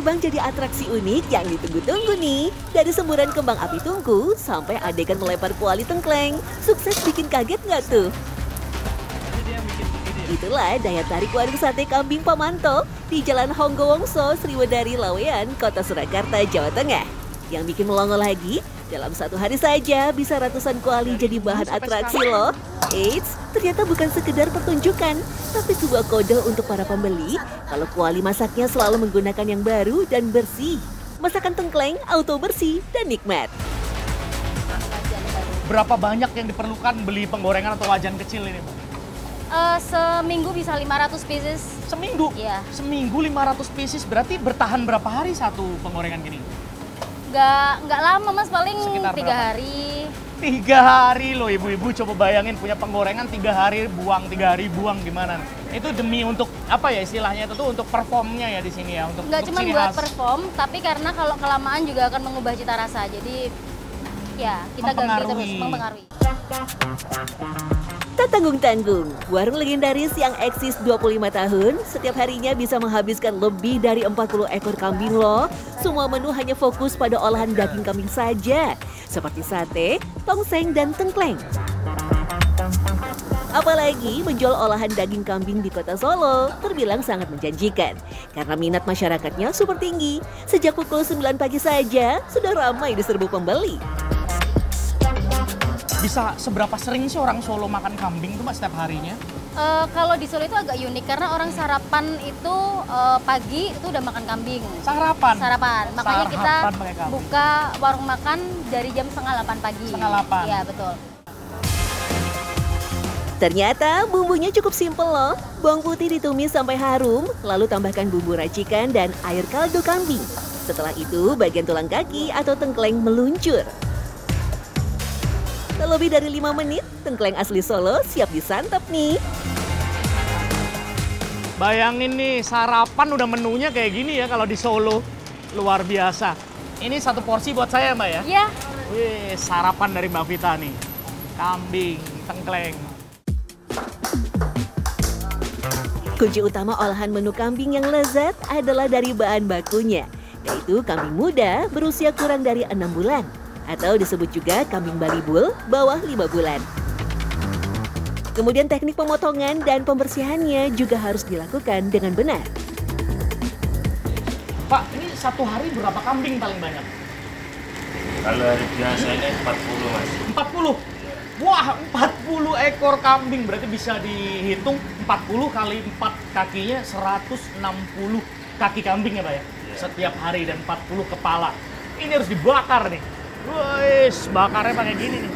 terbang jadi atraksi unik yang ditunggu-tunggu nih. Dari semburan kembang api tungku sampai adegan melempar kuali tengkleng. Sukses bikin kaget nggak tuh? Itulah daya tarik warung sate kambing Pamanto di Jalan Honggowongso, Sriwedari, Lawean, Kota Surakarta, Jawa Tengah. Yang bikin melongo lagi, dalam satu hari saja bisa ratusan kuali jadi bahan atraksi loh. Eits, ternyata bukan sekedar pertunjukan, tapi sebuah kode untuk para pembeli kalau kuali masaknya selalu menggunakan yang baru dan bersih. Masakan tengkleng, auto bersih dan nikmat. Berapa banyak yang diperlukan beli penggorengan atau wajan kecil ini, Mbak? Seminggu bisa 500 pieces. Seminggu? Iya. Seminggu 500 pieces, berarti bertahan berapa hari satu penggorengan gini? Nggak lama mas, paling Sekitar 3 berapa? hari. 3 hari loh ibu-ibu, coba bayangin punya penggorengan 3 hari buang, 3 hari buang gimana? Itu demi untuk apa ya istilahnya itu tuh untuk performnya ya di sini ya, untuk Nggak cuma ciri buat khas. perform, tapi karena kalau kelamaan juga akan mengubah cita rasa. Jadi ya kita ganti terus, mempengaruhi. Tak tanggung-tanggung, warung legendaris yang eksis 25 tahun setiap harinya bisa menghabiskan lebih dari 40 ekor kambing loh. Semua menu hanya fokus pada olahan daging kambing saja, seperti sate, tongseng, dan tengkleng. Apalagi menjual olahan daging kambing di kota Solo terbilang sangat menjanjikan karena minat masyarakatnya super tinggi. Sejak pukul 9 pagi saja sudah ramai diserbu pembeli. Bisa seberapa sering sih orang Solo makan kambing tuh Mbak setiap harinya? Kalau di Solo itu agak unik karena orang sarapan itu pagi itu udah makan kambing. Sarapan? Sarapan. Makanya kita Sarapan pakai kambing. buka warung makan dari jam 7:30 pagi. 7:30. Iya betul. Ternyata bumbunya cukup simpel loh. Bawang putih ditumis sampai harum, lalu tambahkan bumbu racikan dan air kaldu kambing. Setelah itu bagian tulang kaki atau tengkleng meluncur. Tak lebih dari 5 menit, tengkleng asli Solo siap disantap nih. Bayangin nih, sarapan udah menunya kayak gini ya kalau di Solo. Luar biasa. Ini satu porsi buat saya Mbak ya? Iya. Wih, sarapan dari Mbak Vita nih. Kambing, tengkleng. Kunci utama olahan menu kambing yang lezat adalah dari bahan bakunya, yaitu kambing muda berusia kurang dari 6 bulan. Atau disebut juga kambing balibul bawah 5 bulan. Kemudian teknik pemotongan dan pembersihannya juga harus dilakukan dengan benar. Pak, ini satu hari berapa kambing paling banyak? Kalau hari biasa ini 40 mas. 40? Wah, 40 ekor kambing. Berarti bisa dihitung 40 kali 4 kakinya 160 kaki kambing ya Pak ya? Setiap hari dan 40 kepala. Ini harus dibakar nih. Wih, bakarnya pakai gini nih.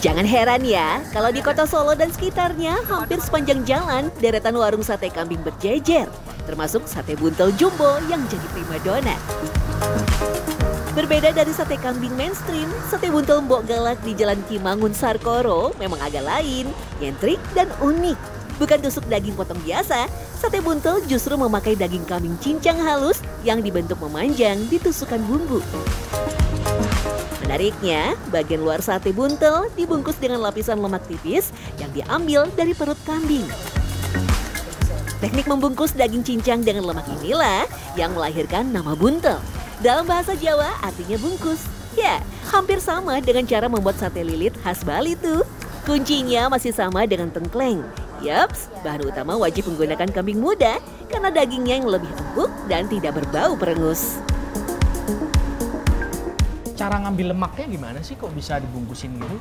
Jangan heran ya, kalau di kota Solo dan sekitarnya hampir sepanjang jalan deretan warung sate kambing berjejer, termasuk sate buntel jumbo yang jadi primadona. Berbeda dari sate kambing mainstream, sate buntel Mbok Galak di Jalan Kimangun Sarkoro memang agak lain, nyentrik dan unik. Bukan tusuk daging potong biasa, sate buntel justru memakai daging kambing cincang halus yang dibentuk memanjang ditusukkan bumbu. Menariknya, bagian luar sate buntel dibungkus dengan lapisan lemak tipis yang diambil dari perut kambing. Teknik membungkus daging cincang dengan lemak inilah yang melahirkan nama buntel. Dalam bahasa Jawa artinya bungkus. Ya, hampir sama dengan cara membuat sate lilit khas Bali tuh. Kuncinya masih sama dengan tengkleng. Yaps, bahan utama wajib menggunakan kambing muda karena dagingnya yang lebih empuk dan tidak berbau perengus. Cara ngambil lemaknya gimana sih kok bisa dibungkusin gitu?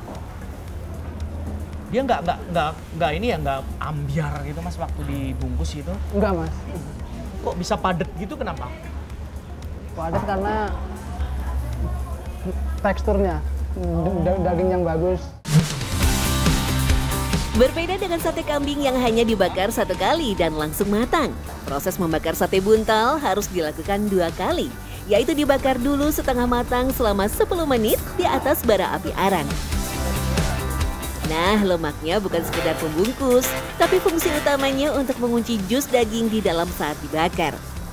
Dia nggak ini ya nggak ambiar gitu mas waktu dibungkus gitu? Enggak mas. Kok bisa padat gitu kenapa? Padat karena teksturnya, daging yang bagus. Berbeda dengan sate kambing yang hanya dibakar satu kali dan langsung matang. Proses membakar sate buntal harus dilakukan 2 kali, yaitu dibakar dulu setengah matang selama 10 menit di atas bara api arang. Nah, lemaknya bukan sekedar pembungkus, tapi fungsi utamanya untuk mengunci jus daging di dalam saat dibakar.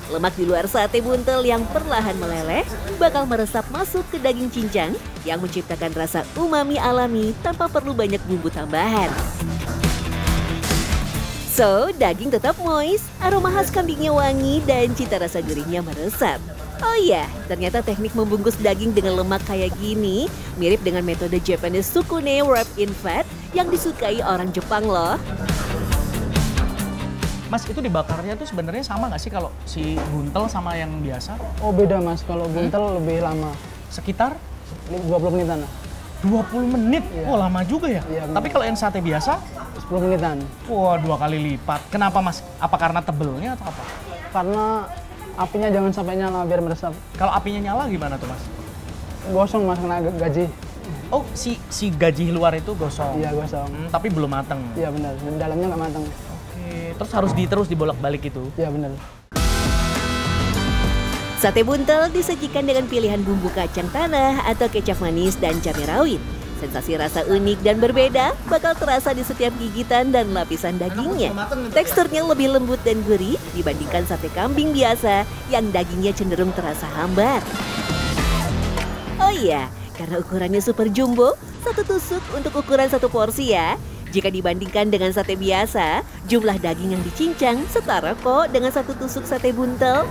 Lemak di luar sate buntel yang perlahan meleleh bakal meresap masuk ke daging cincang yang menciptakan rasa umami alami tanpa perlu banyak bumbu tambahan. So, daging tetap moist, aroma khas kambingnya wangi, dan cita rasa gurihnya meresap. Oh iya, ternyata teknik membungkus daging dengan lemak kayak gini mirip dengan metode Japanese Sukune wrap in fat yang disukai orang Jepang loh. Mas, itu dibakarnya tuh sebenarnya sama nggak sih kalau si buntel sama yang biasa? Oh beda mas, kalau buntel lebih lama. Sekitar 20 menitan. 20 menit? Iya. Wah, lama juga ya? Iya, Tapi kalau yang sate biasa? 10 menitan. Wah, 2 kali lipat. Kenapa Mas? Apa karena tebelnya atau apa? Karena apinya jangan sampai nyala biar meresap. Kalau apinya nyala gimana tuh Mas? Gosong mas, kena gaji. Oh, si gaji luar itu gosong? Iya gosong. Tapi belum mateng? Iya benar, dan dalamnya nggak matang. Oke, terus harus terus dibolak-balik itu? Iya benar. Sate buntel disajikan dengan pilihan bumbu kacang tanah atau kecap manis dan cabai rawit. Sensasi rasa unik dan berbeda bakal terasa di setiap gigitan dan lapisan dagingnya. Teksturnya lebih lembut dan gurih dibandingkan sate kambing biasa yang dagingnya cenderung terasa hambar. Oh iya, karena ukurannya super jumbo, satu tusuk untuk ukuran satu porsi ya. Jika dibandingkan dengan sate biasa, jumlah daging yang dicincang setara kok dengan satu tusuk sate buntel.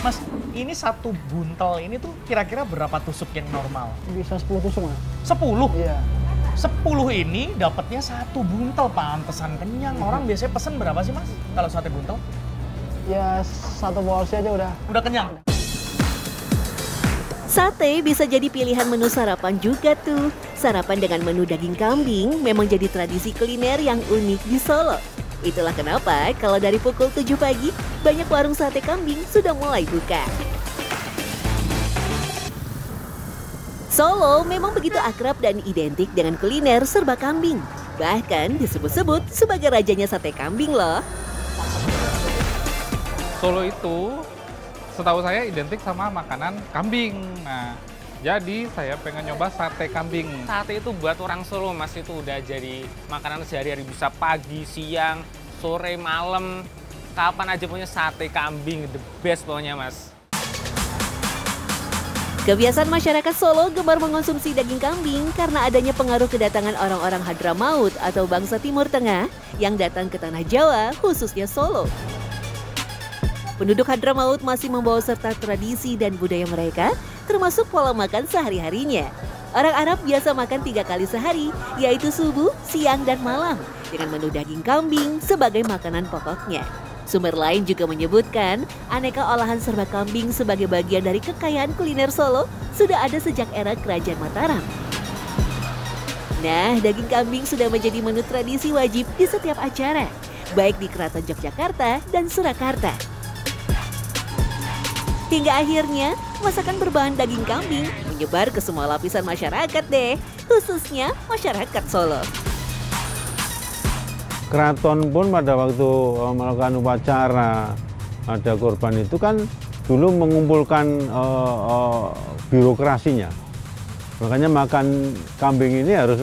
Mas, ini satu buntel ini tuh kira-kira berapa tusuk yang normal? Bisa 10 tusuk mas. 10? Iya. 10 ini dapatnya satu buntel, pantesan kenyang. Orang biasanya pesen berapa sih Mas kalau sate buntel? Ya satu porsi aja udah Kenyang? Sate bisa jadi pilihan menu sarapan juga tuh. Sarapan dengan menu daging kambing memang jadi tradisi kuliner yang unik di Solo. Itulah kenapa kalau dari pukul 7 pagi, banyak warung sate kambing sudah mulai buka. Solo memang begitu akrab dan identik dengan kuliner serba kambing. Bahkan disebut-sebut sebagai rajanya sate kambing loh. Solo itu setahu saya identik sama makanan kambing. Nah, jadi saya pengen nyoba sate kambing. Sate itu buat orang Solo Mas, itu udah jadi makanan sehari-hari, bisa pagi, siang, sore, malam. Kapan aja punya sate kambing, the best pokoknya Mas. Kebiasaan masyarakat Solo gemar mengonsumsi daging kambing karena adanya pengaruh kedatangan orang-orang Hadramaut atau bangsa Timur Tengah yang datang ke tanah Jawa, khususnya Solo. Penduduk Hadramaut masih membawa serta tradisi dan budaya mereka, termasuk pola makan sehari-harinya. Orang Arab biasa makan 3 kali sehari, yaitu subuh, siang, dan malam, dengan menu daging kambing sebagai makanan pokoknya. Sumber lain juga menyebutkan, aneka olahan serba kambing sebagai bagian dari kekayaan kuliner Solo sudah ada sejak era Kerajaan Mataram. Nah, daging kambing sudah menjadi menu tradisi wajib di setiap acara, baik di Keraton Yogyakarta dan Surakarta. Hingga akhirnya, masakan berbahan daging kambing menyebar ke semua lapisan masyarakat deh, khususnya masyarakat Solo. Keraton pun pada waktu melakukan upacara ada korban itu kan dulu mengumpulkan birokrasinya. Makanya makan kambing ini harus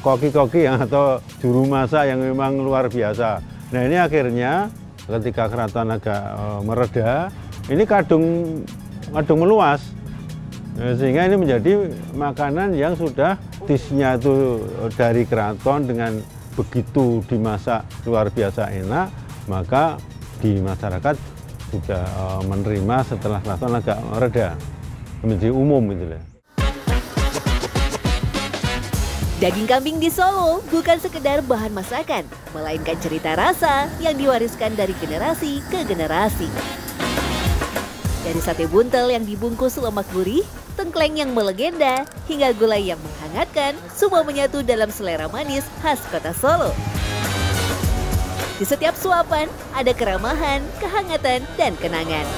koki-koki yang atau juru masak yang memang luar biasa. Nah ini akhirnya ketika keraton agak mereda, ini kadung meluas, sehingga ini menjadi makanan yang sudah disnya itu dari keraton dengan begitu dimasak luar biasa enak, maka di masyarakat sudah menerima setelah keraton agak reda, menjadi umum gitu ya. Daging kambing di Solo bukan sekedar bahan masakan, melainkan cerita rasa yang diwariskan dari generasi ke generasi. Dari sate buntel yang dibungkus lemak gurih, tengkleng yang melegenda, hingga gulai yang menghangatkan, semua menyatu dalam selera manis khas kota Solo. Di setiap suapan, ada keramahan, kehangatan, dan kenangan.